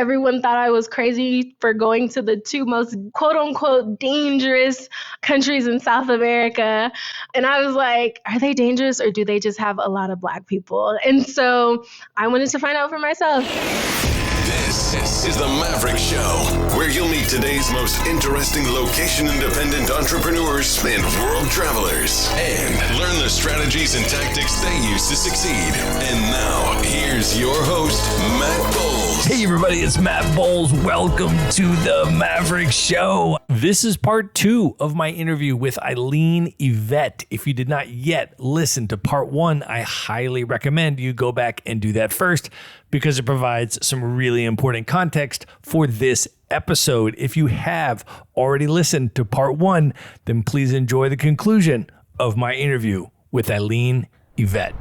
everyone thought I was crazy for going to the two most quote unquote dangerous countries in South America. And I was like, are they dangerous or do they just have a lot of Black people? And so I wanted to find out for myself. This is the Maverick Show, where you'll meet today's most interesting location-independent entrepreneurs and world travelers, and learn the strategies and tactics they use to succeed. And now, here's your host, Matt Bowles. Hey everybody, it's Matt Bowles. Welcome to the Maverick Show. This is part 2 of my interview with Eileen Ivett. If you did not yet listen to part 1, I highly recommend you go back and do that first, because it provides some really important context for this episode. If you have already listened to part 1, then please enjoy the conclusion of my interview with Eileen Ivett.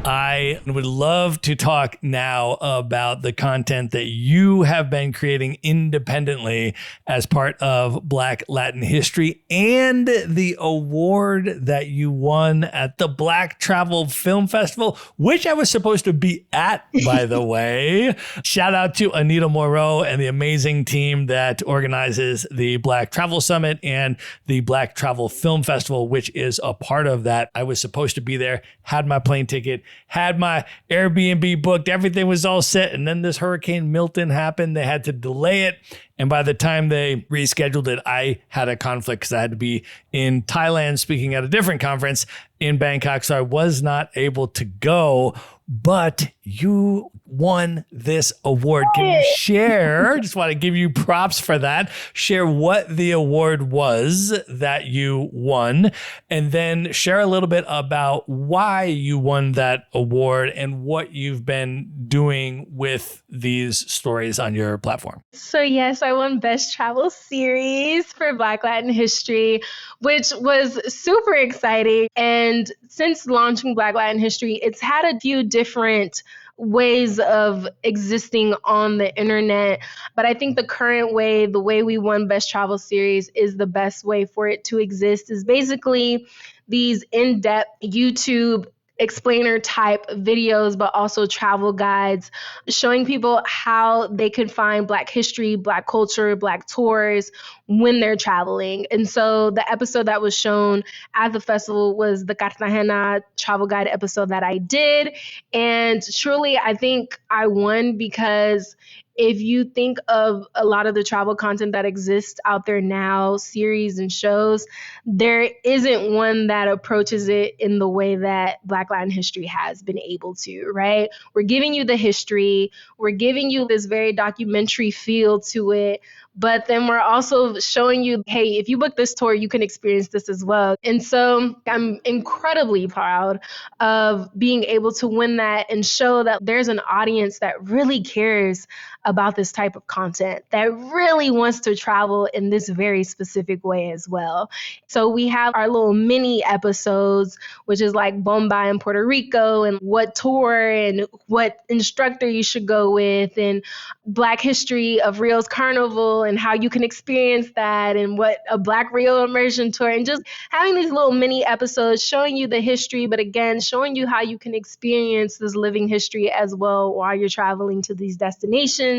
I would love to talk now about the content that you have been creating independently as part of Black Latin history and the award that you won at the Black Travel Film Festival, which I was supposed to be at, by the way. Shout out to Anita Moreau and the amazing team that organizes the Black Travel Summit and the Black Travel Film Festival, which is a part of that. I was supposed to be there, had my plane ticket, had my Airbnb booked, everything was all set. And then this Hurricane Milton happened. They had to delay it. And by the time they rescheduled it, I had a conflict because I had to be in Thailand speaking at a different conference in Bangkok. So I was not able to go, but you won this award. Can you share? Just want to give you props for that. Share what the award was that you won, and then share a little bit about why you won that award and what you've been doing with these stories on your platform. So yes, I won Best Travel Series for Black Latin History, which was super exciting. And since launching Black Latin History, it's had a few different ways of existing on the internet. But I think the current way, the way we won Best Travel Series is the best way for it to exist, is basically these in-depth YouTube explainer type videos, but also travel guides showing people how they could find Black history, Black culture, Black tours when they're traveling. And so the episode that was shown at the festival was the Cartagena travel guide episode that I did. And truly, I think I won because if you think of a lot of the travel content that exists out there now, series and shows, there isn't one that approaches it in the way that Black Latin history has been able to, right? We're giving you the history, we're giving you this very documentary feel to it, but then we're also showing you, hey, if you book this tour, you can experience this as well. And so I'm incredibly proud of being able to win that and show that there's an audience that really cares about this type of content, that really wants to travel in this very specific way as well. So we have our little mini episodes, which is like Bomba in Puerto Rico and what tour and what instructor you should go with, and Black history of Rio's Carnival and how you can experience that, and what a Black Rio immersion tour, and just having these little mini episodes showing you the history, but again, showing you how you can experience this living history as well while you're traveling to these destinations.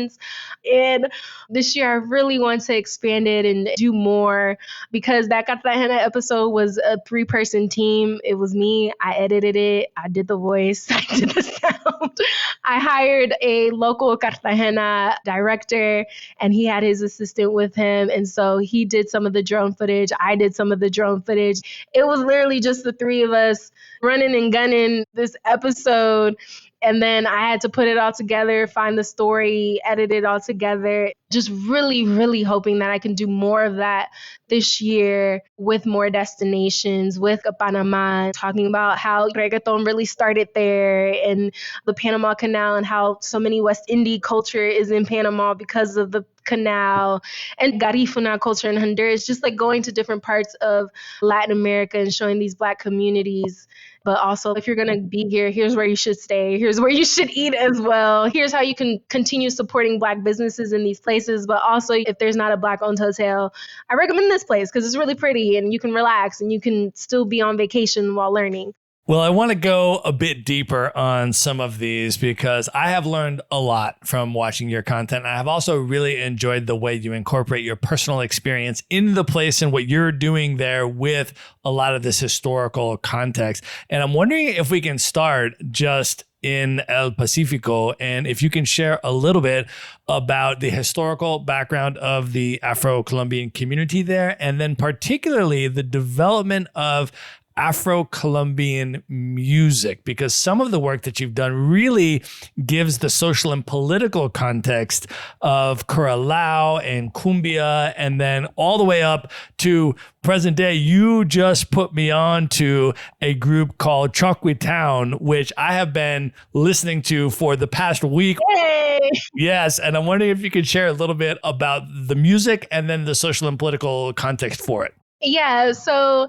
And this year I really want to expand it and do more, because that Cartagena episode was a 3-person team. It was me. I edited it. I did the voice. I did the sound. I hired a local Cartagena director, and he had his assistant with him. And so he did some of the drone footage. I did some of the drone footage. It was literally just the 3 of us running and gunning this episode. And then I had to put it all together, find the story, edit it all together. Just really, really hoping that I can do more of that this year with more destinations, with Panama, talking about how reggaeton really started there, and the Panama Canal, and how so many West Indian culture is in Panama because of the canal, and Garifuna culture in Honduras, just like going to different parts of Latin America and showing these Black communities. But also, if you're going to be here, here's where you should stay. Here's where you should eat as well. Here's how you can continue supporting Black businesses in these places. But also, if there's not a Black-owned hotel, I recommend this place because it's really pretty and you can relax and you can still be on vacation while learning. Well, I want to go a bit deeper on some of these because I have learned a lot from watching your content. I have also really enjoyed the way you incorporate your personal experience in the place and what you're doing there with a lot of this historical context. And I'm wondering if we can start just in El Pacifico, and if you can share a little bit about the historical background of the Afro-Colombian community there, and then particularly the development of Afro-Colombian music, because some of the work that you've done really gives the social and political context of Curacao and Cumbia, and then all the way up to present day. You just put me on to a group called Chocwi Town, which I have been listening to for the past week. Yay! Yes, and I'm wondering if you could share a little bit about the music and then the social and political context for it. Yeah, so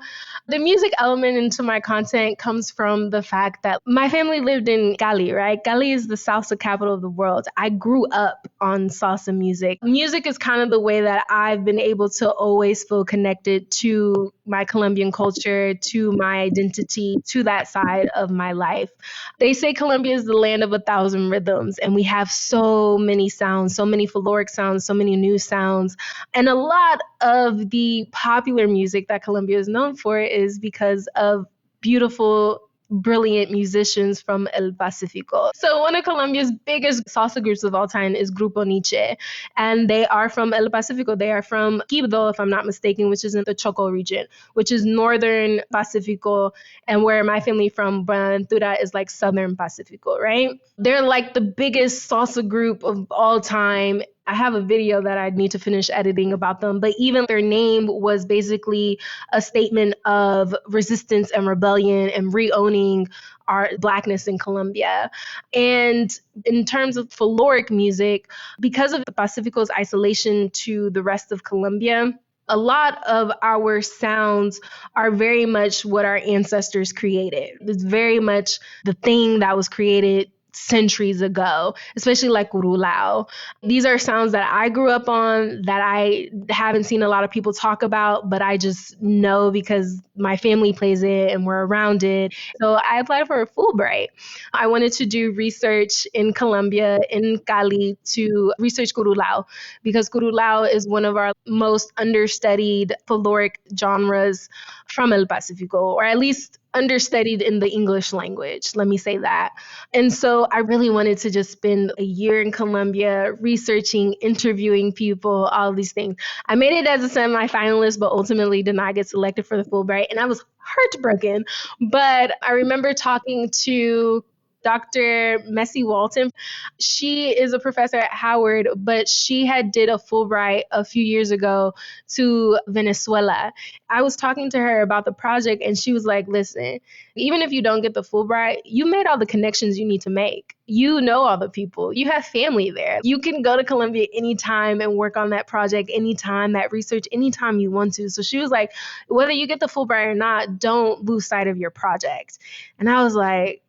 the music element into my content comes from the fact that my family lived in Cali, right? Cali is the salsa capital of the world. I grew up on salsa music. Music is kind of the way that I've been able to always feel connected to my Colombian culture, to my identity, to that side of my life. They say Colombia is the land of 1,000 rhythms, and we have so many sounds, so many folkloric sounds, so many new sounds, and a lot of the popular music that Colombia is known for is because of beautiful, brilliant musicians from El Pacifico. So one of Colombia's biggest salsa groups of all time is Grupo Niche, and they are from El Pacifico. They are from Quibdó, if I'm not mistaken, which is in the Choco region, which is northern Pacifico, and where my family from, Buenaventura, is like southern Pacifico, right? They're like the biggest salsa group of all time. I have a video that I need to finish editing about them, but even their name was basically a statement of resistance and rebellion and re-owning our Blackness in Colombia. And in terms of folkloric music, because of the Pacifico's isolation to the rest of Colombia, a lot of our sounds are very much what our ancestors created. It's very much the thing that was created centuries ago, especially like curulao. These are sounds that I grew up on that I haven't seen a lot of people talk about, but I just know because my family plays it and we're around it. So I applied for a Fulbright. I wanted to do research in Colombia, in Cali, to research curulao, because curulao is one of our most understudied folkloric genres from El Pacifico, or at least understudied in the English language, let me say that. And so I really wanted to just spend a year in Colombia researching, interviewing people, all of these things. I made it as a semi-finalist, but ultimately did not get selected for the Fulbright, and I was heartbroken. But I remember talking to Dr. Messi Walton. She is a professor at Howard, but she had did a Fulbright a few years ago to Venezuela. I was talking to her about the project, and she was like, listen, even if you don't get the Fulbright, you made all the connections you need to make. You know all the people. You have family there. You can go to Colombia anytime and work on that project anytime, that research anytime you want to. So she was like, whether you get the Fulbright or not, don't lose sight of your project. And I was like,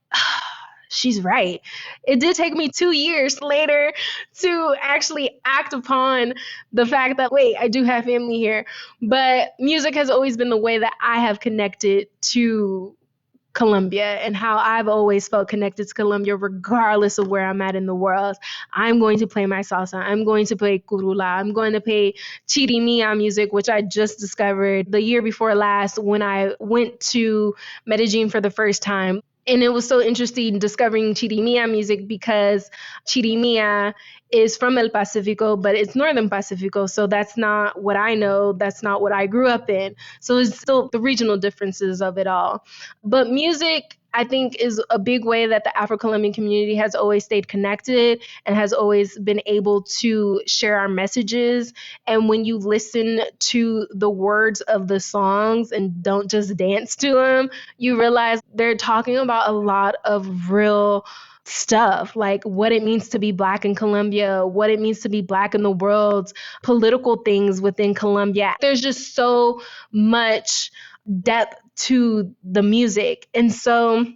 she's right. It did take me 2 years later to actually act upon the fact that, wait, I do have family here. But music has always been the way that I have connected to Colombia and how I've always felt connected to Colombia, regardless of where I'm at in the world. I'm going to play my salsa. I'm going to play curula. I'm going to play chirimia music, which I just discovered the year before last when I went to Medellin for the first time. And it was so interesting discovering chirimia music because chirimia is from El Pacifico, but it's Northern Pacifico. So that's not what I know. That's not what I grew up in. So it's still the regional differences of it all. But music, I think, is a big way that the Afro-Colombian community has always stayed connected and has always been able to share our messages. And when you listen to the words of the songs and don't just dance to them, you realize they're talking about a lot of real stuff, like what it means to be Black in Colombia, what it means to be Black in the world, political things within Colombia. There's just so much depth to the music. And so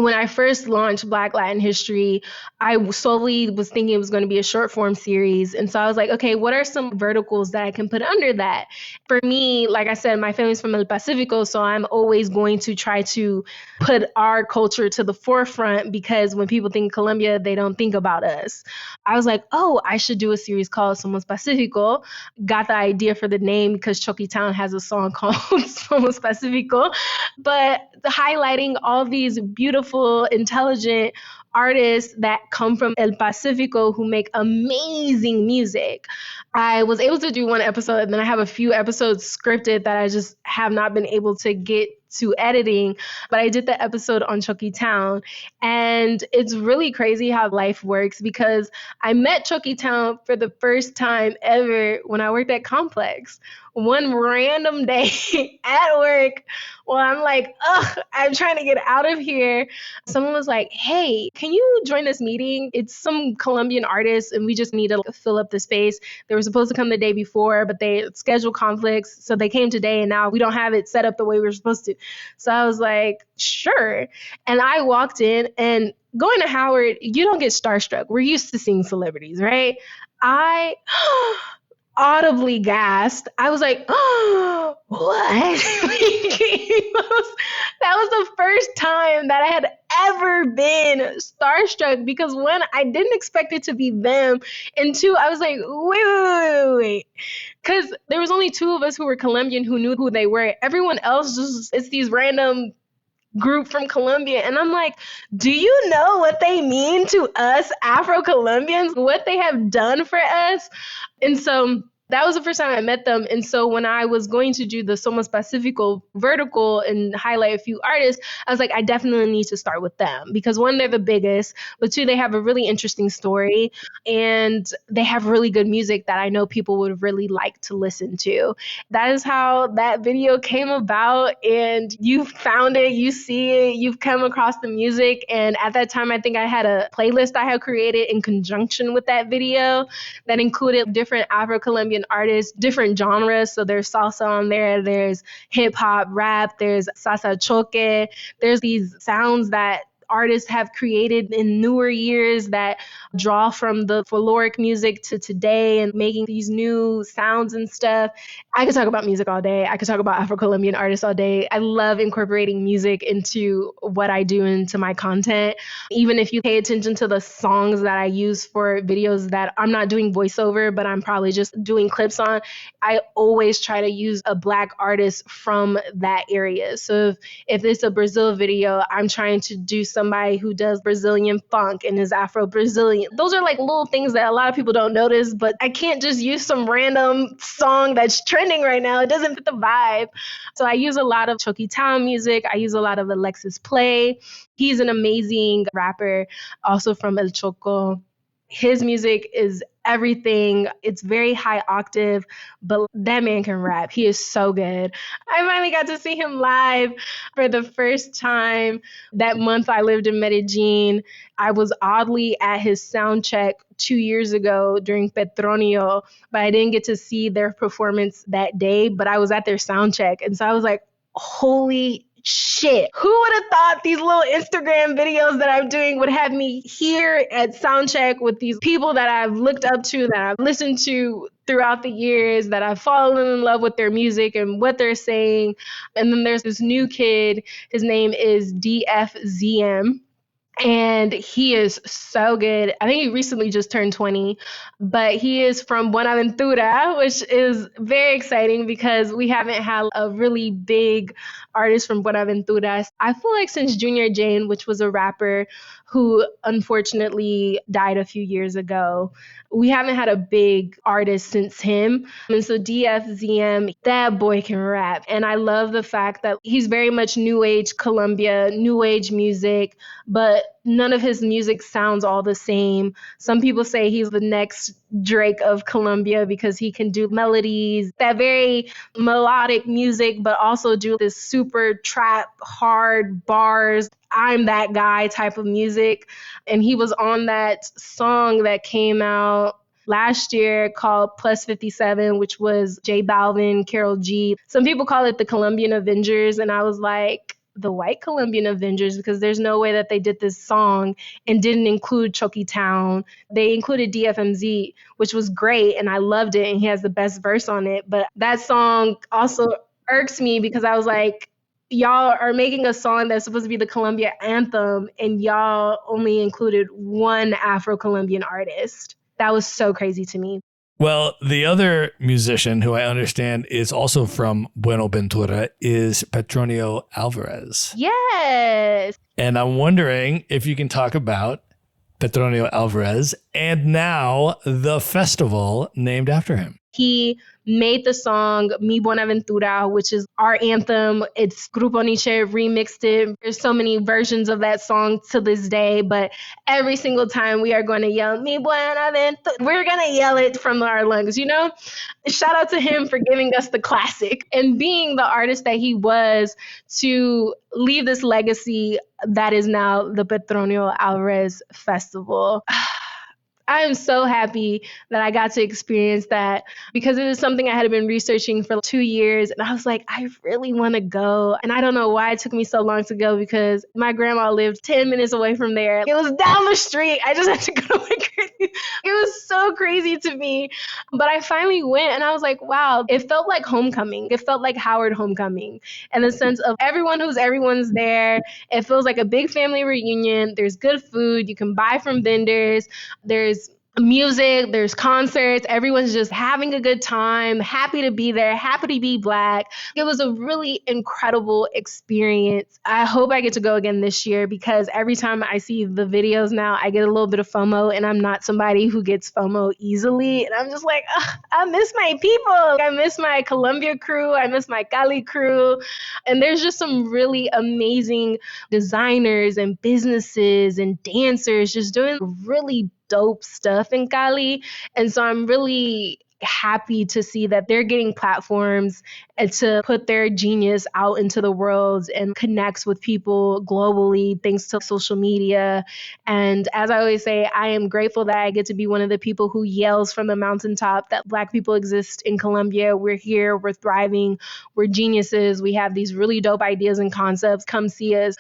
when I first launched Black Latin History, I solely was thinking it was going to be a short form series. And so I was like, okay, what are some verticals that I can put under that? For me, like I said, my family's from El Pacifico, so I'm always going to try to put our culture to the forefront, because when people think Colombia, they don't think about us. I was like, oh, I should do a series called Somos Pacifico. Got the idea for the name because Chucky Town has a song called Somos Pacifico. But highlighting all these beautiful, intelligent artists that come from El Pacifico who make amazing music. I was able to do one episode, and then I have a few episodes scripted that I just have not been able to get to editing, but I did the episode on Chucky Town. And it's really crazy how life works, because I met Chucky Town for the first time ever when I worked at Complex. One random day at work, well, I'm like, I'm trying to get out of here. Someone was like, hey, can you join this meeting? It's some Colombian artists, and we just need to fill up the space. They were supposed to come the day before, but they scheduled conflicts. So they came today, and now we don't have it set up the way we were supposed to. So I was like, sure. And I walked in, and going to Howard, you don't get starstruck. We're used to seeing celebrities, right? I audibly gasped. I was like, oh, what? That was the first time that I had ever been starstruck, because one, I didn't expect it to be them. And two, I was like, wait. Because there was only two of us who were Colombian who knew who they were. Everyone else just, it's these random group from Colombia. And I'm like, do you know what they mean to us Afro-Colombians, what they have done for us? And so that was the first time I met them. And so when I was going to do the Somos Pacifico vertical and highlight a few artists, I was like, I definitely need to start with them, because one, they're the biggest, but two, they have a really interesting story, and they have really good music that I know people would really like to listen to. That is how that video came about. And you found it, you see it, you've come across the music. And at that time, I think I had a playlist I had created in conjunction with that video that included different Afro-Colombian artists, different genres. So there's salsa on there, there's hip hop, rap, there's salsa choque, there's these sounds that artists have created in newer years that draw from the folkloric music to today and making these new sounds and stuff. I could talk about music all day. I could talk about Afro-Colombian artists all day. I love incorporating music into what I do, into my content. Even if you pay attention to the songs that I use for videos that I'm not doing voiceover, but I'm probably just doing clips on, I always try to use a Black artist from that area. So if it's a Brazil video, I'm trying to do somebody who does Brazilian funk and is Afro-Brazilian. Those are like little things that a lot of people don't notice, but I can't just use some random song that's trending right now. It doesn't fit the vibe. So I use a lot of Chucky Town music. I use a lot of Alexis Play. He's an amazing rapper, also from El Choco. His music is everything. It's very high octave, but that man can rap. He is so good. I finally got to see him live for the first time. That month I lived in Medellin. I was oddly at his sound check 2 years ago during Petronio, but I didn't get to see their performance that day, but I was at their sound check. And so I was like, holy shit. Who would have thought these little Instagram videos that I'm doing would have me here at soundcheck with these people that I've looked up to, that I've listened to throughout the years, that I've fallen in love with their music and what they're saying. And then there's this new kid. His name is DFZM. And he is so good. I think he recently just turned 20, but he is from Buenaventura, which is very exciting because we haven't had a really big artist from Buenaventura. I feel like since Junior Jane, which was a rapper who unfortunately died a few years ago, we haven't had a big artist since him. And so DFZM, that boy can rap. And I love the fact that he's very much new age Colombia, new age music, but none of his music sounds all the same. Some people say he's the next Drake of Colombia because he can do melodies, that very melodic music, but also do this super trap, hard bars, I'm that guy type of music. And he was on that song that came out last year called Plus 57, which was J Balvin, Karol G. Some people call it the Colombian Avengers. And I was like, the white Colombian Avengers, because there's no way that they did this song and didn't include Chucky Town. They included DFMZ, which was great, and I loved it, and he has the best verse on it. But that song also irks me because I was like, y'all are making a song that's supposed to be the Colombia anthem, and y'all only included one Afro-Colombian artist. That was so crazy to me. Well, the other musician who I understand is also from Buenaventura is Petronio Alvarez. Yes. And I'm wondering if you can talk about Petronio Alvarez and now the festival named after him. He made the song Mi Buenaventura, which is our anthem. It's Grupo Nietzsche remixed it. There's so many versions of that song to this day, but every single time we are going to yell Mi Buenaventura, we're going to yell it from our lungs, you know? Shout out to him for giving us the classic and being the artist that he was to leave this legacy that is now the Petronio Alvarez Festival. I am so happy that I got to experience that because it was something I had been researching for 2 years. And I was like, I really want to go. And I don't know why it took me so long to go because my grandma lived 10 minutes away from there. It was down the street. I just had to go to my grandma. It was so crazy to me. But I finally went and I was like, wow, it felt like homecoming. It felt like Howard homecoming in the sense of everyone's there. It feels like a big family reunion. There's good food. You can buy from vendors. There's music, there's concerts, everyone's just having a good time, happy to be there, happy to be Black. It was a really incredible experience. I hope I get to go again this year because every time I see the videos now, I get a little bit of FOMO, and I'm not somebody who gets FOMO easily. And I'm just like, I miss my people. I miss my Colombia crew. I miss my Cali crew. And there's just some really amazing designers and businesses and dancers just doing really dope stuff in Cali. And so I'm really happy to see that they're getting platforms and to put their genius out into the world and connects with people globally thanks to social media. And as I always say, I am grateful that I get to be one of the people who yells from the mountaintop that Black people exist in Colombia. We're here, we're thriving, we're geniuses. We have these really dope ideas and concepts. Come see us.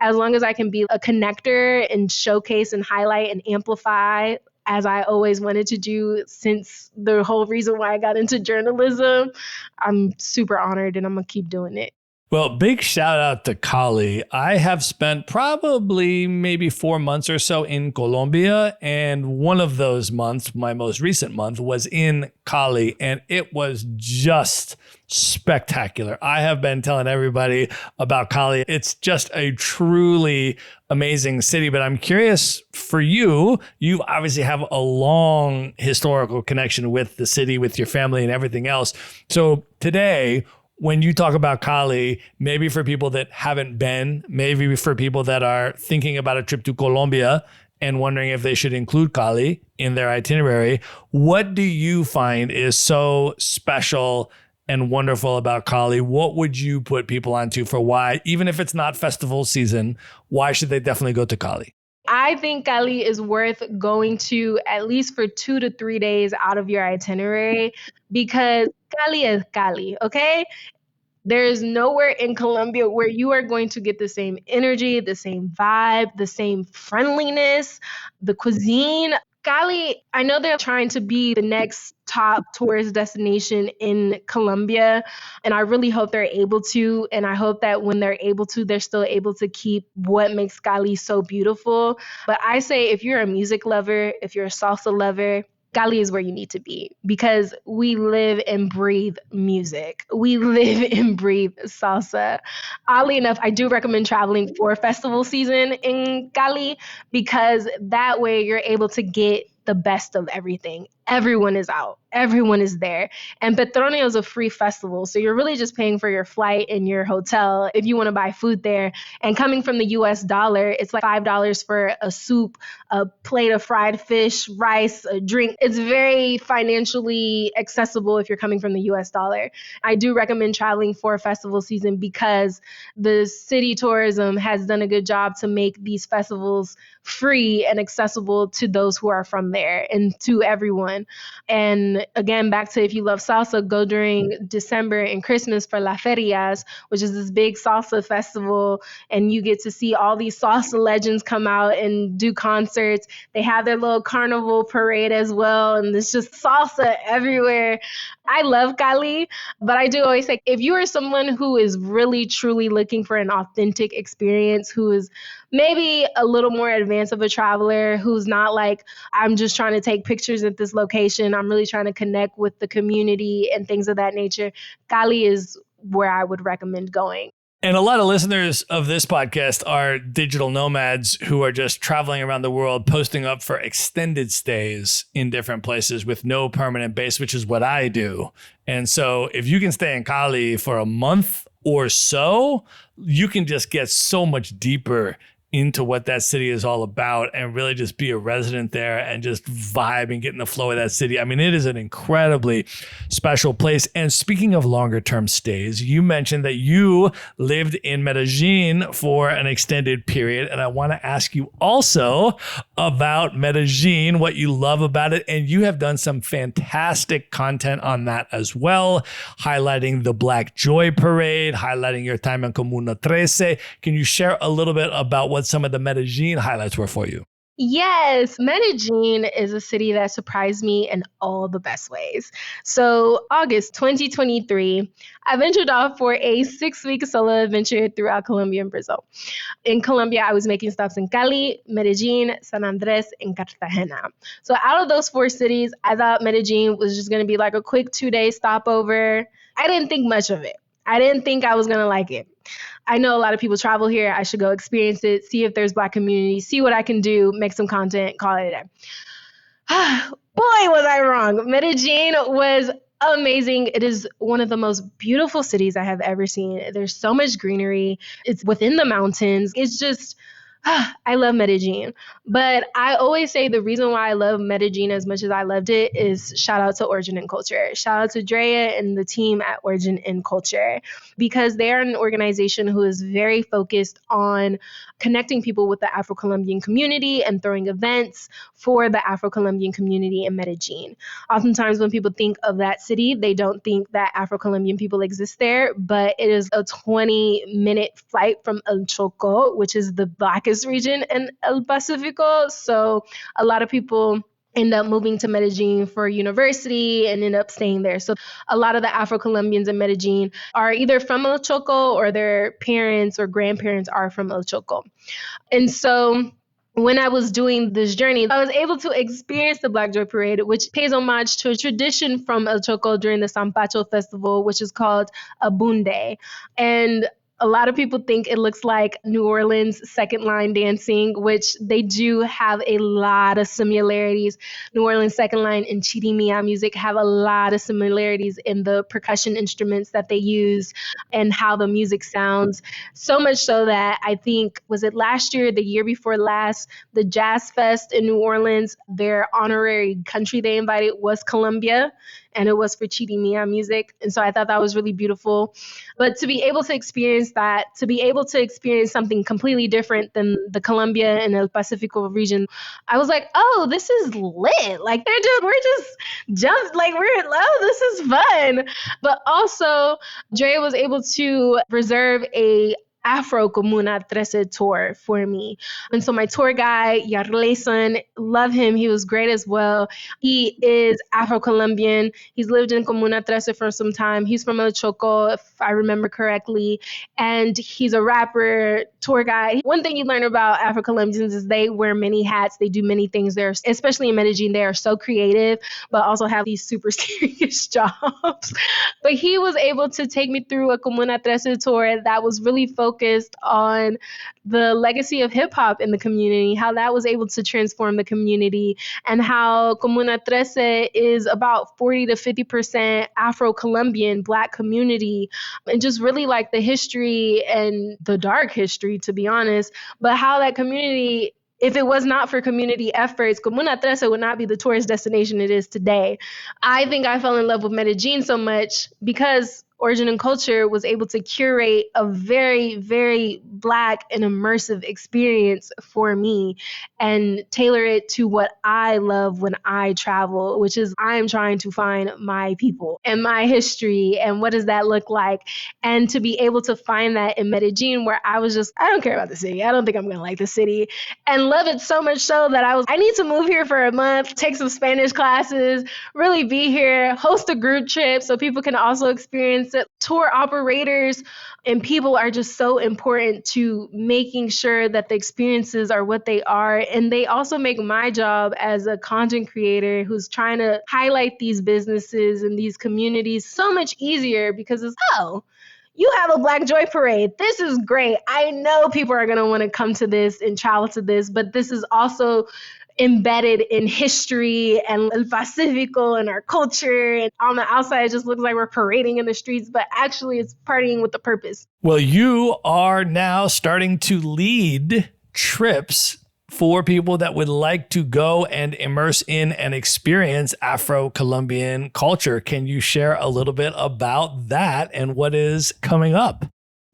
As long as I can be a connector and showcase and highlight and amplify, as I always wanted to do since the whole reason why I got into journalism, I'm super honored and I'm going to keep doing it. Well, big shout out to Cali. I have spent probably maybe 4 months or so in Colombia. And one of those months, my most recent month, was in Cali. And it was just spectacular. I have been telling everybody about Cali. It's just a truly amazing city. But I'm curious for you, you obviously have a long historical connection with the city, with your family and everything else. So today, when you talk about Cali, maybe for people that haven't been, maybe for people that are thinking about a trip to Colombia and wondering if they should include Cali in their itinerary, what do you find is so special and wonderful about Cali? What would you put people onto for why, even if it's not festival season, why should they definitely go to Cali? I think Cali is worth going to at least for 2 to 3 days out of your itinerary because Cali is Cali, okay? There is nowhere in Colombia where you are going to get the same energy, the same vibe, the same friendliness, the cuisine. Cali, I know they're trying to be the next top tourist destination in Colombia, and I really hope they're able to. And I hope that when they're able to, they're still able to keep what makes Cali so beautiful. But I say if you're a music lover, if you're a salsa lover, Cali is where you need to be because we live and breathe music. We live and breathe salsa. Oddly enough, I do recommend traveling for festival season in Cali because that way you're able to get the best of everything. Everyone is out. Everyone is there. And Petronio is a free festival. So you're really just paying for your flight and your hotel if you want to buy food there. And coming from the US dollar, it's like $5 for a soup, a plate of fried fish, rice, a drink. It's very financially accessible if you're coming from the US dollar. I do recommend traveling for festival season because the city tourism has done a good job to make these festivals free and accessible to those who are from there and to everyone. fun. And again, back to if you love salsa, go during December and Christmas for La Ferias, which is this big salsa festival. And you get to see all these salsa legends come out and do concerts. They have their little carnival parade as well. And there's just salsa everywhere. I love Cali, but I do always say, if you are someone who is really, truly looking for an authentic experience, who is maybe a little more advanced of a traveler, who's not like, I'm just trying to take pictures at this location, I'm really trying to connect with the community and things of that nature, Cali is where I would recommend going. And a lot of listeners of this podcast are digital nomads who are just traveling around the world, posting up for extended stays in different places with no permanent base, which is what I do. And so if you can stay in Cali for a month or so, you can just get so much deeper into what that city is all about and really just be a resident there and just vibe and get in the flow of that city. I mean, it is an incredibly special place. And speaking of longer term stays, you mentioned that you lived in Medellin for an extended period. And I want to ask you also about Medellin, what you love about it. And you have done some fantastic content on that as well, highlighting the Black Joy Parade, highlighting your time in Comuna 13. Can you share a little bit about what some of the Medellin highlights were for you? Yes, Medellin is a city that surprised me in all the best ways. So August 2023, I ventured off for a 6-week solo adventure throughout Colombia and Brazil. In Colombia, I was making stops in Cali, Medellin, San Andres, and Cartagena. So out of those 4 cities, I thought Medellin was just going to be like a quick 2-day stopover. I didn't think much of it. I didn't think I was going to like it. I know a lot of people travel here. I should go experience it, see if there's Black community, see what I can do, make some content, call it a day. Boy, was I wrong. Medellin was amazing. It is one of the most beautiful cities I have ever seen. There's so much greenery. It's within the mountains. It's just, I love Medellin. But I always say the reason why I love Medellin as much as I loved it is shout out to Origin and Culture. Shout out to Drea and the team at Origin and Culture, because they are an organization who is very focused on connecting people with the Afro-Colombian community and throwing events for the Afro-Colombian community in Medellin. Oftentimes when people think of that city, they don't think that Afro-Colombian people exist there, but it is a 20-minute flight from El Choco, which is the blackest region in El Pacifico. So a lot of people end up moving to Medellin for university and end up staying there. So a lot of the Afro-Colombians in Medellin are either from El Choco or their parents or grandparents are from El Choco. And so when I was doing this journey, I was able to experience the Black Joy Parade, which pays homage to a tradition from El Choco during the Sanpacho Festival, which is called Abunde. And a lot of people think it looks like New Orleans second line dancing, which they do have a lot of similarities. New Orleans second line and chirimia music have a lot of similarities in the percussion instruments that they use and how the music sounds. So much so that I think, was it last year, the year before last, the Jazz Fest in New Orleans, their honorary country they invited was Colombia. And it was for chirimia music. And so I thought that was really beautiful. But to be able to experience that, to be able to experience something completely different than the Colombia and El Pacifico region, I was like, oh, this is lit. Like this is fun. But also, Dre was able to reserve a Afro Comuna 13 tour for me. And so my tour guide, Yarleson, love him. He was great as well. He is Afro-Colombian. He's lived in Comuna 13 for some time. He's from El Choco, if I remember correctly. And he's a rapper, tour guide. One thing you learn about Afro-Colombians is they wear many hats. They do many things there, especially in Medellin. They are so creative, but also have these super serious jobs. But he was able to take me through a Comuna 13 tour that was really focused on the legacy of hip hop in the community, how that was able to transform the community, and how Comuna 13 is about 40 to 50% Afro-Colombian Black community, and just really like the history and the dark history, to be honest, but how that community, if it was not for community efforts, Comuna 13 would not be the tourist destination it is today. I think I fell in love with Medellin so much because Origin and Culture was able to curate a very, very Black and immersive experience for me and tailor it to what I love when I travel, which is I'm trying to find my people and my history and what does that look like. And to be able to find that in Medellin, where I was just, I don't care about the city. I don't think I'm going to like the city, and love it so much so that I need to move here for a month, take some Spanish classes, really be here, host a group trip so people can also experience it. Tour operators and people are just so important to making sure that the experiences are what they are. And they also make my job as a content creator who's trying to highlight these businesses and these communities so much easier because it's, oh, you have a Black Joy Parade. This is great. I know people are going to want to come to this and travel to this, but this is also embedded in history and El Pacifico and our culture. And on the outside, it just looks like we're parading in the streets, but actually it's partying with a purpose. Well, you are now starting to lead trips for people that would like to go and immerse in and experience Afro-Colombian culture. Can you share a little bit about that and what is coming up?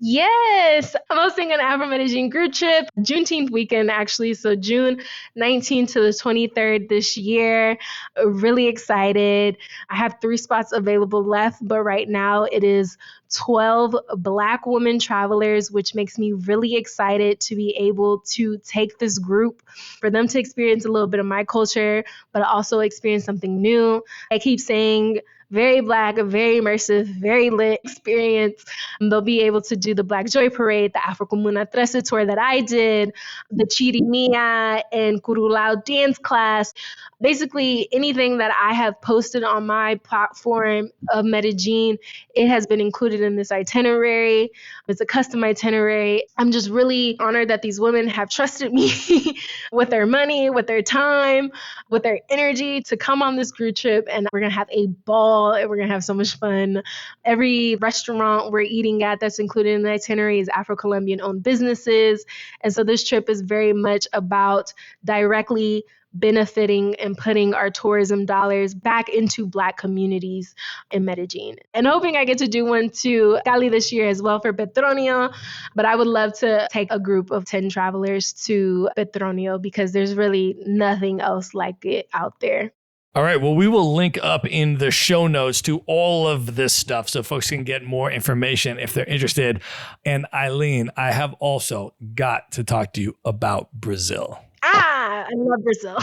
Yes, I'm hosting an Afro-Medellin group trip, Juneteenth weekend, actually. So June 19th to the 23rd this year. Really excited. I have 3 spots available left, but right now it is 12 Black women travelers, which makes me really excited to be able to take this group for them to experience a little bit of my culture, but also experience something new. I keep saying very Black, very immersive, very lit experience. They'll be able to do the Black Joy Parade, the Afro Comuna Trece tour that I did, the Chirimia and Curulao dance class. Basically, anything that I have posted on my platform of Medellin, it has been included in this itinerary. It's a custom itinerary. I'm just really honored that these women have trusted me with their money, with their time, with their energy to come on this group trip. And we're going to have a ball and we're going to have so much fun. Every restaurant we're eating at that's included in the itinerary is Afro-Colombian owned businesses. And so this trip is very much about directly benefiting and putting our tourism dollars back into Black communities in Medellin. And hoping I get to do one to Cali this year as well for Petronio. But I would love to take a group of 10 travelers to Petronio because there's really nothing else like it out there. All right. Well, we will link up in the show notes to all of this stuff so folks can get more information if they're interested. And Eileen, I have also got to talk to you about Brazil. I love Brazil.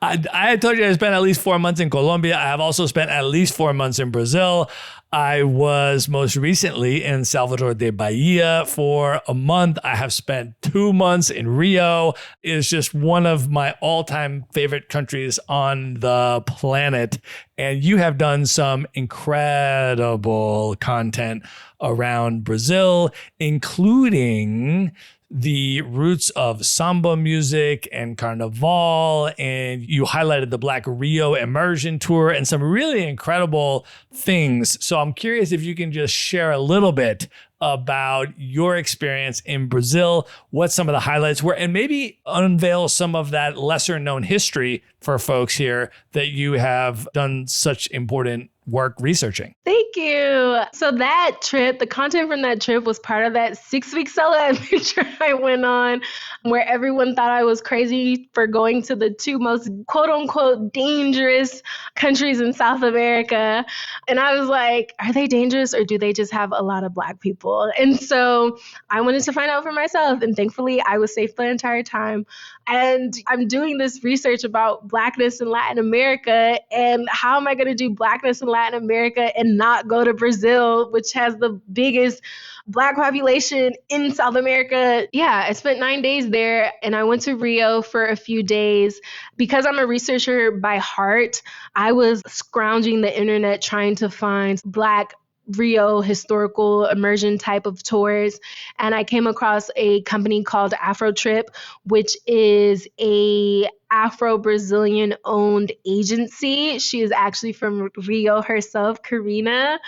I told you I spent at least 4 months in Colombia. I have also spent at least 4 months in Brazil. I was most recently in Salvador de Bahia for a month. I have spent 2 months in Rio. It is just one of my all-time favorite countries on the planet. And you have done some incredible content around Brazil, including the roots of samba music and carnival, and you highlighted the Black Rio Immersion Tour and some really incredible things. So I'm curious if you can just share a little bit about your experience in Brazil, what some of the highlights were, and maybe unveil some of that lesser known history for folks here that you have done such important work researching. Thank you. So that trip, the content from that trip was part of that 6-week solo adventure I went on where everyone thought I was crazy for going to the 2 most quote unquote dangerous countries in South America. And I was like, are they dangerous or do they just have a lot of Black people? And so I wanted to find out for myself. And thankfully I was safe the entire time. And I'm doing this research about Blackness in Latin America and how am I going to do Blackness in Latin America and not go to Brazil, which has the biggest Black population in South America. Yeah, I spent 9 days there and I went to Rio for a few days. Because I'm a researcher by heart, I was scrounging the internet trying to find Black Rio historical immersion type of tours. And I came across a company called Afro Trip, which is a Afro-Brazilian owned agency. She is actually from Rio herself, Karina.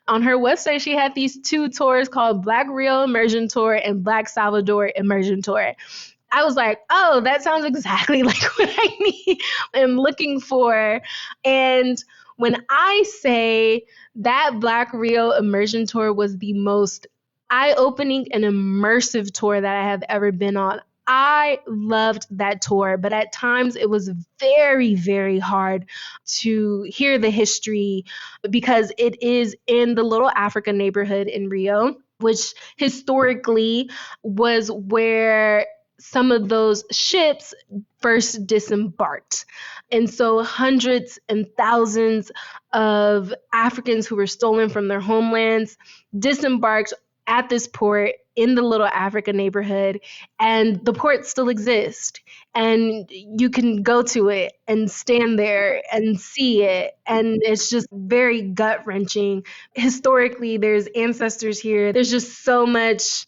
On her website, she had these 2 tours called Black Rio Immersion Tour and Black Salvador Immersion Tour. I was like, oh, that sounds exactly like what I need and looking for. And when I say that Black Rio immersion tour was the most eye-opening and immersive tour that I have ever been on, I loved that tour, but at times it was very, very hard to hear the history because it is in the Little Africa neighborhood in Rio, which historically was where some of those ships first disembarked. And so hundreds and thousands of Africans who were stolen from their homelands disembarked at this port in the Little Africa neighborhood, and the port still exists. And you can go to it and stand there and see it. And it's just very gut wrenching. Historically, there's ancestors here. There's just so much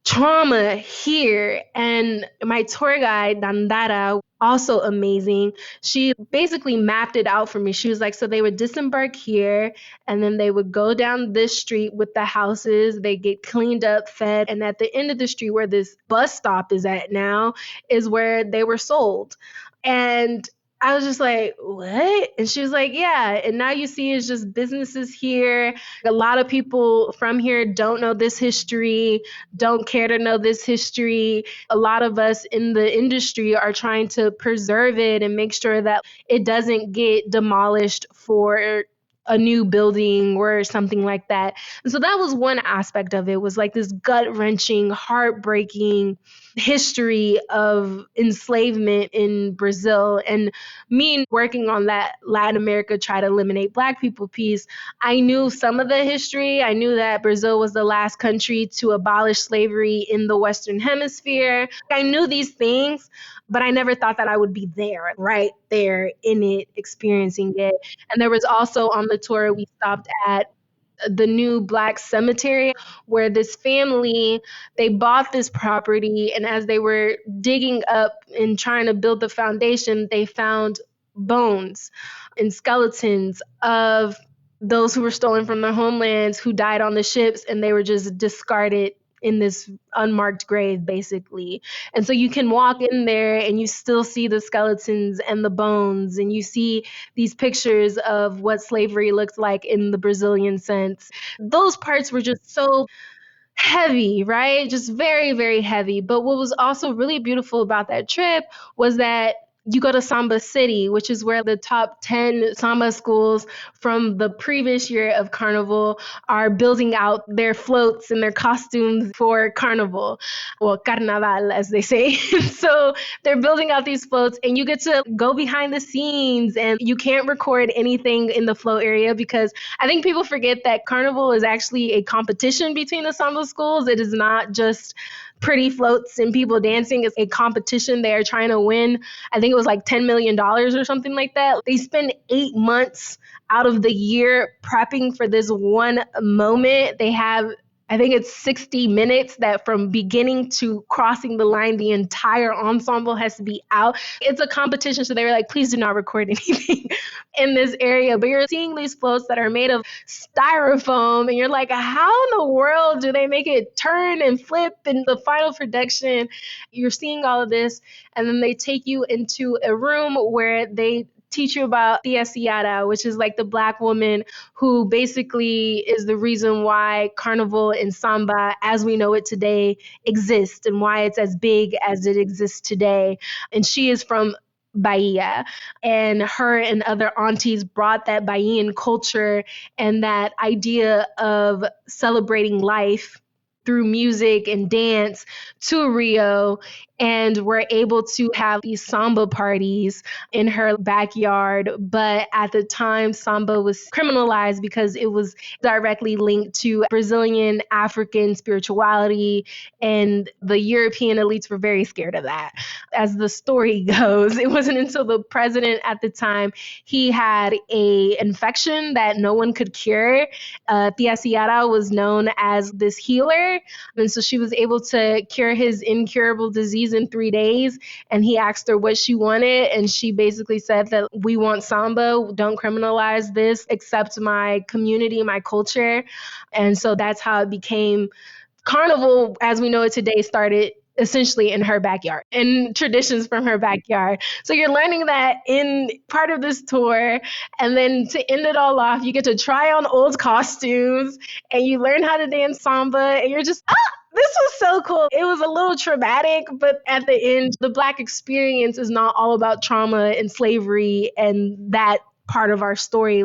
trauma here. And my tour guide, Dandara, also amazing. She basically mapped it out for me. She was like, so they would disembark here and then they would go down this street with the houses. They get cleaned up, fed. And at the end of the street where this bus stop is at now is where they were sold. And I was just like, what? And she was like, yeah. And now you see it's just businesses here. A lot of people from here don't know this history, don't care to know this history. A lot of us in the industry are trying to preserve it and make sure that it doesn't get demolished for a new building or something like that. And so that was one aspect of it, was like this gut-wrenching, heartbreaking history of enslavement in Brazil. And me working on that Latin America Try to Eliminate Black People piece, I knew some of the history. I knew that Brazil was the last country to abolish slavery in the Western Hemisphere. I knew these things, but I never thought that I would be there, right there in it, experiencing it. And there was also on the tour, we stopped at the new Black cemetery where this family, they bought this property, and as they were digging up and trying to build the foundation, they found bones and skeletons of those who were stolen from their homelands, who died on the ships, and they were just discarded in this unmarked grave, basically. And so you can walk in there and you still see the skeletons and the bones, and you see these pictures of what slavery looked like in the Brazilian sense. Those parts were just so heavy, right? Just very, very heavy. But what was also really beautiful about that trip was that you go to Samba City, which is where the top 10 Samba schools from the previous year of Carnival are building out their floats and their costumes for Carnival, or Carnaval, as they say. So they're building out these floats, and you get to go behind the scenes, and you can't record anything in the float area because I think people forget that Carnival is actually a competition between the Samba schools. It is not just pretty floats and people dancing. Is a competition. They are trying to win, I think it was like $10 million or something like that. They spend 8 months out of the year prepping for this one moment. They have, I think it's 60 minutes that from beginning to crossing the line, the entire ensemble has to be out. It's a competition. So they were like, please do not record anything in this area. But you're seeing these floats that are made of styrofoam, and you're like, how in the world do they make it turn and flip in the final production? You're seeing all of this, and then they take you into a room where they teach you about Tia Ciara, which is like the Black woman who basically is the reason why Carnival and Samba, as we know it today, exists and why it's as big as it exists today. And she is from Bahia, and her and other aunties brought that Bahian culture and that idea of celebrating life through music and dance to Rio, and were able to have these samba parties in her backyard. But at the time, samba was criminalized because it was directly linked to Brazilian African spirituality, and the European elites were very scared of that. As the story goes, it wasn't until the president at the time, he had a infection that no one could cure. Tia Ciara was known as this healer, and so she was able to cure his incurable disease in 3 days. And he asked her what she wanted, and she basically said that we want samba, don't criminalize this, accept my community, my culture. And so that's how it became. Carnival, as we know it today, started essentially in her backyard and traditions from her backyard. So you're learning that in part of this tour. And then to end it all off, you get to try on old costumes and you learn how to dance samba and you're just, this was so cool. It was a little traumatic, but at the end, the Black experience is not all about trauma and slavery and that part of our story.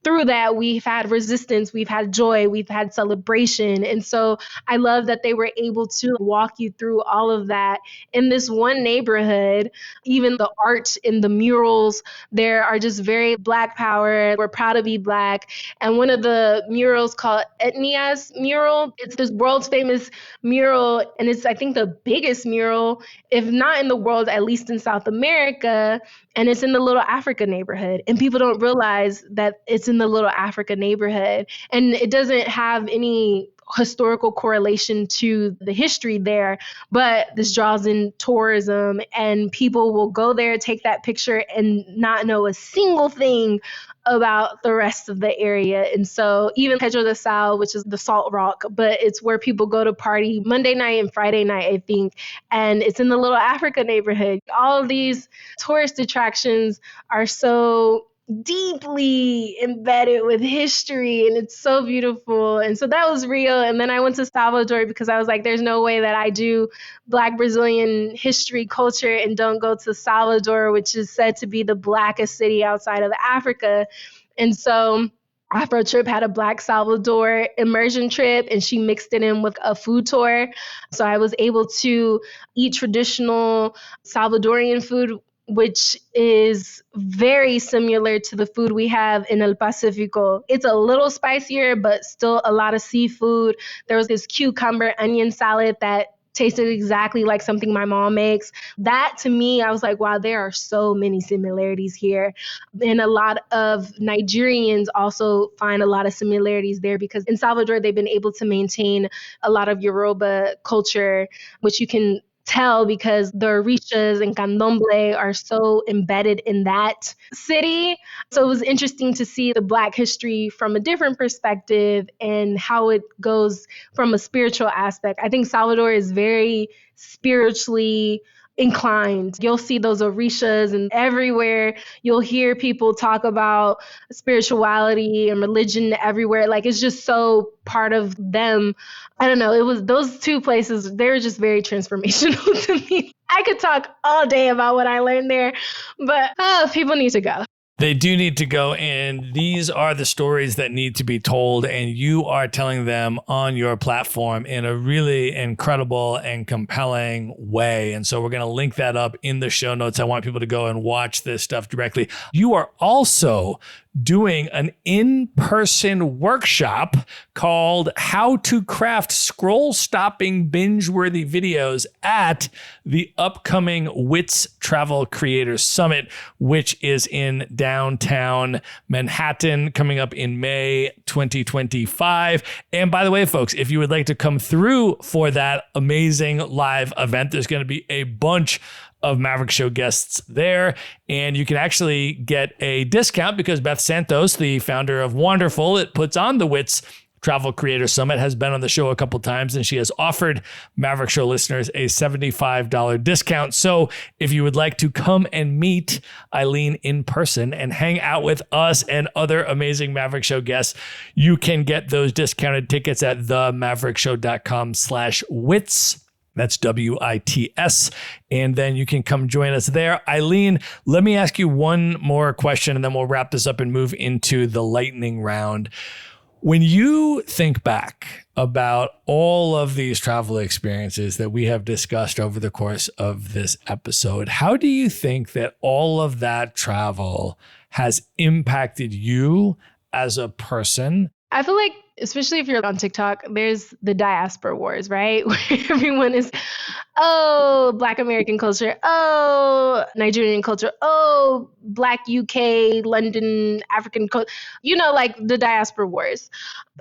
Through that, we've had resistance, we've had joy, we've had celebration. And so I love that they were able to walk you through all of that in this one neighborhood. Even the art in the murals there are just very Black power. We're proud to be Black. And one of the murals called Etnia's mural, it's this world's famous mural. And it's, I think, the biggest mural, if not in the world, at least in South America. And it's in the Little Africa neighborhood. And people don't realize that it's in the Little Africa neighborhood. And it doesn't have any historical correlation to the history there, but this draws in tourism and people will go there, take that picture and not know a single thing about the rest of the area. And so even Pedro de Sal, which is the Salt Rock, but it's where people go to party Monday night and Friday night, I think. And it's in the Little Africa neighborhood. All of these tourist attractions are so deeply embedded with history and it's so beautiful. And so that was real. And then I went to Salvador because I was like, there's no way that I do Black Brazilian history, culture, and don't go to Salvador, which is said to be the Blackest city outside of Africa. And so Afro Trip had a Black Salvador immersion trip and she mixed it in with a food tour. So I was able to eat traditional Salvadorian food, which is very similar to the food we have in El Pacifico. It's a little spicier, but still a lot of seafood. There was this cucumber onion salad that tasted exactly like something my mom makes. That to me, I was like, wow, there are so many similarities here. And a lot of Nigerians also find a lot of similarities there because in Salvador, they've been able to maintain a lot of Yoruba culture, which you can tell because the orishas and candomblé are so embedded in that city. So it was interesting to see the Black history from a different perspective and how it goes from a spiritual aspect. I think Salvador is very spiritually inclined. You'll see those orishas and everywhere you'll hear people talk about spirituality and religion everywhere. Like it's just so part of them. I don't know. It was those two places. They were just very transformational to me. I could talk all day about what I learned there, but people need to go. They do need to go, and these are the stories that need to be told, and you are telling them on your platform in a really incredible and compelling way. And so we're going to link that up in the show notes. I want people to go and watch this stuff directly. You are also doing an in-person workshop called How to Craft Scroll-Stopping Binge-Worthy Videos at the upcoming WITS Travel Creators Summit, which is in downtown Manhattan coming up in May 2025. And by the way, folks, if you would like to come through for that amazing live event, there's going to be a bunch of Maverick Show guests there. And you can actually get a discount because Beth Santos, the founder of Wonderful, it puts on the WITS Travel Creator Summit, has been on the show a couple times, and she has offered Maverick Show listeners a $75 discount. So if you would like to come and meet Eileen in person and hang out with us and other amazing Maverick Show guests, you can get those discounted tickets at themaverickshow.com/wits. That's WITS. And then you can come join us there. Eileen, let me ask you one more question and then we'll wrap this up and move into the lightning round. When you think back about all of these travel experiences that we have discussed over the course of this episode, how do you think that all of that travel has impacted you as a person? I feel like, especially if you're on TikTok, there's the diaspora wars, right? Where everyone is, oh, Black American culture, oh, Nigerian culture, oh, Black UK, London, African culture, like the diaspora wars.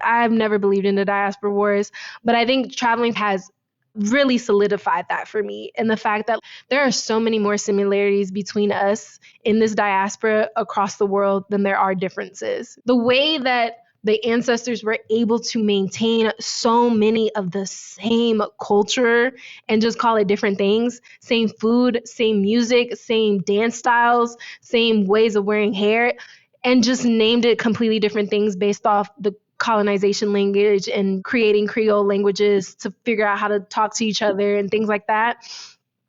I've never believed in the diaspora wars, but I think traveling has really solidified that for me. And the fact that there are so many more similarities between us in this diaspora across the world than there are differences. The way that the ancestors were able to maintain so many of the same culture and just call it different things. Same food, same music, same dance styles, same ways of wearing hair, and just named it completely different things based off the colonization language and creating Creole languages to figure out how to talk to each other and things like that.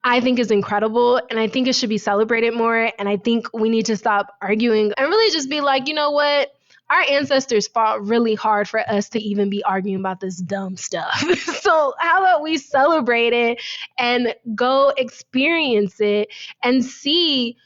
I think is incredible, and I think it should be celebrated more. And I think we need to stop arguing and really just be like, you know what? Our ancestors fought really hard for us to even be arguing about this dumb stuff. So how about we celebrate it and go experience it and see,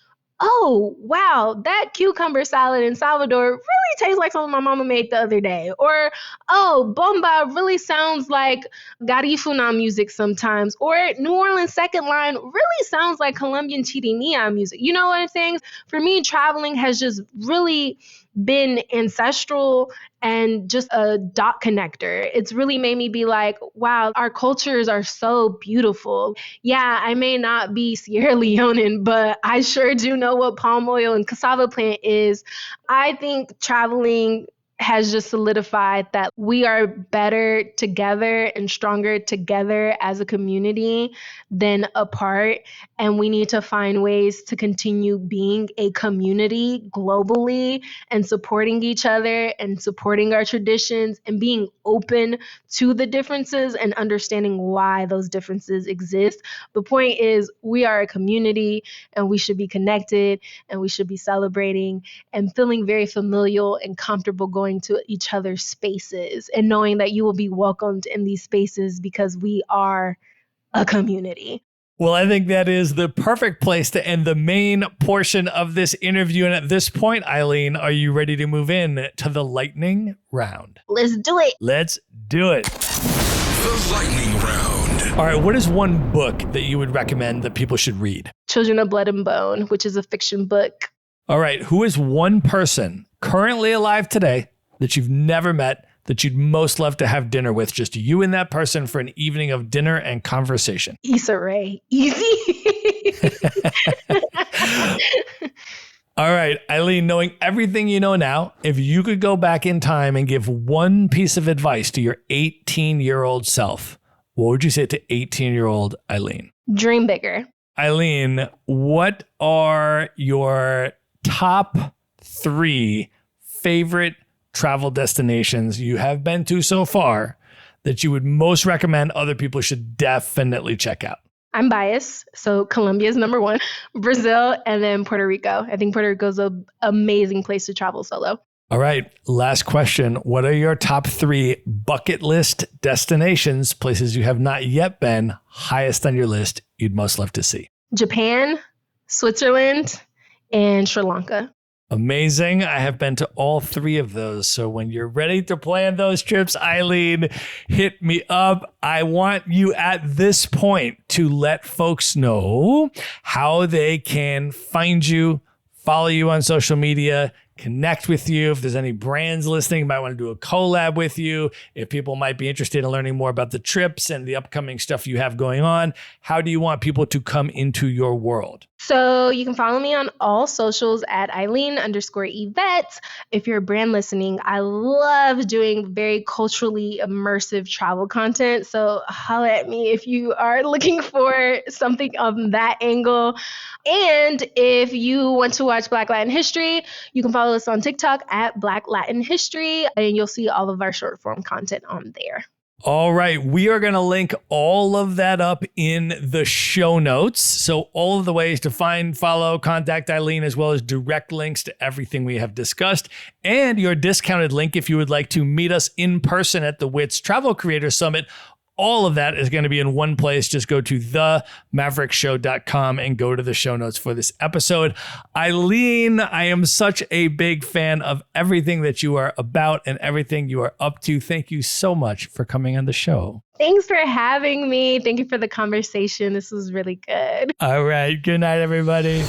oh, wow, that cucumber salad in Salvador really tastes like something my mama made the other day. Or, oh, bomba really sounds like garifuna music sometimes. Or New Orleans second line really sounds like Colombian chirimia music. You know what I'm saying? For me, traveling has just really been ancestral and just a dot connector. It's really made me be like, wow, our cultures are so beautiful. Yeah, I may not be Sierra Leonean, but I sure do know what palm oil and cassava plant is. I think traveling has just solidified that we are better together and stronger together as a community than apart. And we need to find ways to continue being a community globally and supporting each other and supporting our traditions and being open to the differences and understanding why those differences exist. The point is, we are a community and we should be connected and we should be celebrating and feeling very familial and comfortable going to each other's spaces and knowing that you will be welcomed in these spaces because we are a community. Well, I think that is the perfect place to end the main portion of this interview. And at this point, Eileen, are you ready to move in to the lightning round? Let's do it. Let's do it. The lightning round. All right. What is one book that you would recommend that people should read? Children of Blood and Bone, which is a fiction book. All right. Who is one person currently alive today that you've never met that you'd most love to have dinner with, just you and that person for an evening of dinner and conversation? Issa Rae. Easy. All right, Eileen, knowing everything you know now, if you could go back in time and give one piece of advice to your 18-year-old self, what would you say to 18-year-old Eileen? Dream bigger. Eileen, what are your top 3 favorite travel destinations you have been to so far that you would most recommend other people should definitely check out? I'm biased, so Colombia is number 1, Brazil, and then Puerto Rico. I think Puerto Rico is an amazing place to travel solo. All right, last question. What are your top 3 bucket list destinations, places you have not yet been, highest on your list you'd most love to see? Japan, Switzerland, and Sri Lanka. Amazing. I have been to all 3 of those. So when you're ready to plan those trips, Eileen, hit me up. I want you at this point to let folks know how they can find you, follow you on social media, connect with you. If there's any brands listening, you might want to do a collab with you. If people might be interested in learning more about the trips and the upcoming stuff you have going on, how do you want people to come into your world? So you can follow me on all socials at Eileen_Ivett. If you're a brand listening, I love doing very culturally immersive travel content. So holla at me if you are looking for something on that angle. And if you want to watch Black Latin History, you can follow us on TikTok at Black Latin History, and you'll see all of our short form content on there. All right. We are going to link all of that up in the show notes. So all of the ways to find, follow, contact Eileen, as well as direct links to everything we have discussed, and your discounted link if you would like to meet us in person at the WITS Travel Creator Summit. All of that is going to be in one place. Just go to themaverickshow.com and go to the show notes for this episode. Eileen, I am such a big fan of everything that you are about and everything you are up to. Thank you so much for coming on the show. Thanks for having me. Thank you for the conversation. This was really good. All right. Good night, everybody.